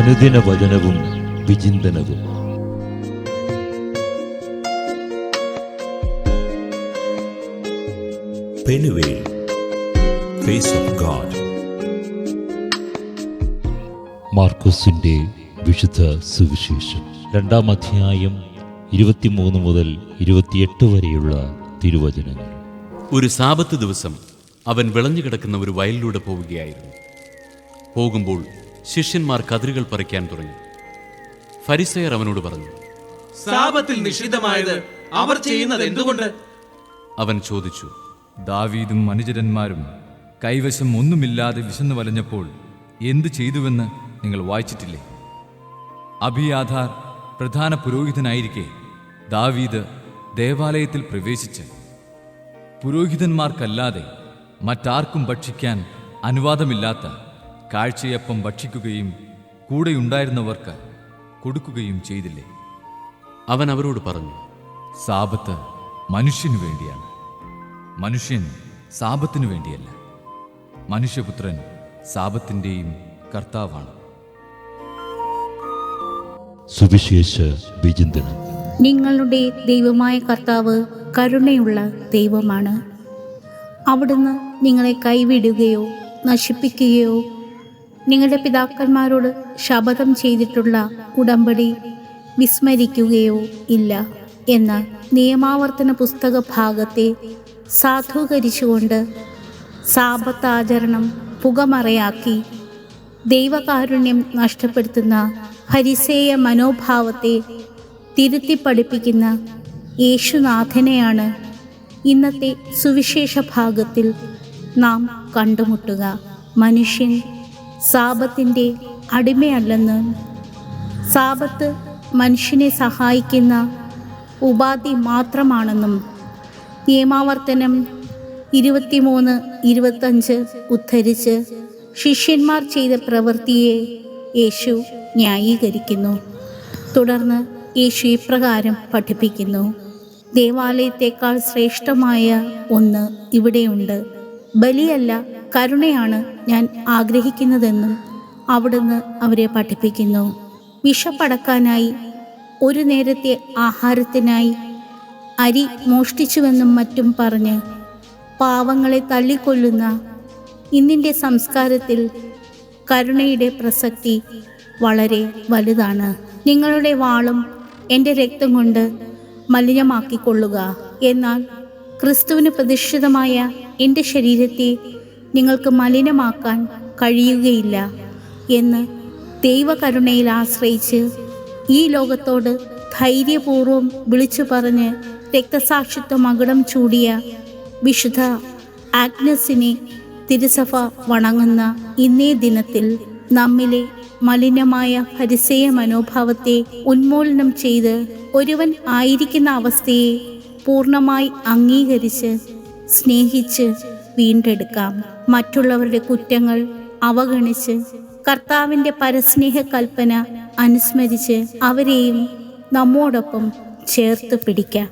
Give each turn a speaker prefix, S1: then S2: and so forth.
S1: അനുദിന വചനവും വിചിന്തനവും.
S2: Penuel, face of God.
S1: മാർക്കോസിന്റെ വിശുദ്ധ സുവിശേഷം 2-ാം അധ്യായം 23 മുതൽ 28 വരെയുള്ള തിരുവചനങ്ങൾ.
S3: ഒരു സാബത്ത് ദിവസം അവൻ വിളഞ്ഞു കിടക്കുന്ന ഒരു വയലിലൂടെ പോവുകയായിരുന്നു. പോകുമ്പോൾ ശിഷ്യന്മാർ കതിരുകൾ പറിക്കാൻ തുടങ്ങി. ഫരിസയർ അവനോട് പറഞ്ഞു,
S4: സാബത്തിൽ നിഷിദ്ധമായത് അവർ ചെയ്യുന്നത് എന്തുകൊണ്ട്?
S3: അവൻ ചോദിച്ചു,
S5: ദാവീദും അനുചരന്മാരും കൈവശം ഒന്നുമില്ലാതെ വിശന്നു വലഞ്ഞപ്പോൾ എന്തു ചെയ്തുവെന്ന് നിങ്ങൾ വായിച്ചിട്ടില്ലേ? അബിയാഥാർ പ്രധാന പുരോഹിതനായിരിക്കെ ദാവീദ് ദേവാലയത്തിൽ പ്രവേശിച്ച് പുരോഹിതന്മാർക്കല്ലാതെ മറ്റാർക്കും ഭക്ഷിക്കാൻ അനുവാദമില്ലാത്ത കാഴ്ചയപ്പം ഭക്ഷിക്കുകയും കൂടെയുണ്ടായിരുന്നവർക്ക് കൊടുക്കുകയും ചെയ്തില്ലേ?
S3: അവൻ അവരോട് പറഞ്ഞു,
S5: സാബത്ത് മനുഷ്യനു വേണ്ടിയാണ്, മനുഷ്യൻ സാബത്തിനു വേണ്ടിയല്ല. മനുഷ്യപുത്രൻ സാബത്തിൻ്റെയും കർത്താവാണ്.
S1: സുവിശേഷ വിചിന്തനം.
S6: നിങ്ങളുടെ ദൈവമായ കർത്താവ് കരുണയുള്ള ദൈവമാണ്. അവിടുന്ന് നിങ്ങളെ കൈവിടുകയോ നശിപ്പിക്കുകയോ നിങ്ങളുടെ പിതാക്കന്മാരോട് ശപഥം ചെയ്തിട്ടുള്ള ഉടമ്പടി വിസ്മരിക്കുകയോ ഇല്ല എന്ന നിയമാവർത്തന പുസ്തക ഭാഗത്തെ സാധൂകരിച്ചുകൊണ്ട് സാബത്ത് ആചരണം പുകമറയാക്കി ദൈവകാരുണ്യം നഷ്ടപ്പെടുത്തുന്ന ഫരിസേയ മനോഭാവത്തെ തിരുത്തി പഠിപ്പിക്കുന്ന യേശുനാഥനെയാണ് ഇന്നത്തെ സുവിശേഷ ഭാഗത്തിൽ നാം കണ്ടുമുട്ടുക. മനുഷ്യൻ സാബത്തിൻ്റെ അടിമയല്ലെന്ന്, സാബത്ത് മനുഷ്യനെ സഹായിക്കുന്ന ഉപാധി മാത്രമാണെന്നും നിയമാവർത്തനം 23-25 ഉദ്ധരിച്ച് ശിഷ്യന്മാർ ചെയ്ത പ്രവൃത്തിയെ യേശു ന്യായീകരിക്കുന്നു. തുടർന്ന് യേശു ഇപ്രകാരം പഠിപ്പിക്കുന്നു: ദേവാലയത്തേക്കാൾ ശ്രേഷ്ഠമായ ഒന്ന് ഇവിടെയുണ്ട്. ബലിയല്ല, കരുണയാണ് ഞാൻ ആഗ്രഹിക്കുന്നതെന്നും അവിടുന്ന് അവരെ പഠിപ്പിക്കുന്നു. വിശപ്പടക്കാനായി ഒരു നേരത്തെ ആഹാരത്തിനായി അരി മോഷ്ടിച്ചുവെന്നും മറ്റും പറഞ്ഞ് പാവങ്ങളെ തള്ളിക്കൊല്ലുന്ന ഇന്നിൻ്റെ സംസ്കാരത്തിൽ കരുണയുടെ പ്രസക്തി വളരെ വലുതാണ്. നിങ്ങളുടെ വാളും എൻ്റെ രക്തം കൊണ്ട് മലിനമാക്കിക്കൊള്ളുക, എന്നാൽ ക്രിസ്തുവിന് പ്രതിഷ്ഠിതമായ എൻ്റെ ശരീരത്തെ നിങ്ങൾക്ക് മലിനമാക്കാൻ കഴിയുകയില്ല എന്ന് ദൈവകരുണയിൽ ആശ്രയിച്ച് ഈ ലോകത്തോട് ധൈര്യപൂർവ്വം വിളിച്ചു പറഞ്ഞ് രക്തസാക്ഷിത്വ മകുടം ചൂടിയ വിശുദ്ധ ആഗ്നസിനെ തിരുസഭ വണങ്ങുന്ന ഇന്നേ ദിനത്തിൽ നമ്മിലെ മലിനമായ ഫരിസേയ മനോഭാവത്തെ ഉന്മൂലനം ചെയ്ത് ഒരുവൻ ആയിരിക്കുന്ന അവസ്ഥയെ പൂർണ്ണമായി അംഗീകരിച്ച് സ്നേഹിച്ച് വീണ്ടെടുക്കാം. മറ്റുള്ളവരുടെ കുറ്റങ്ങൾ അവഗണിച്ച് കർത്താവിൻ്റെ പരസ്നേഹ കൽപ്പന അനുസ്മരിച്ച് അവരെയും നമ്മോടൊപ്പം ചേർത്ത് പിടിക്കാം.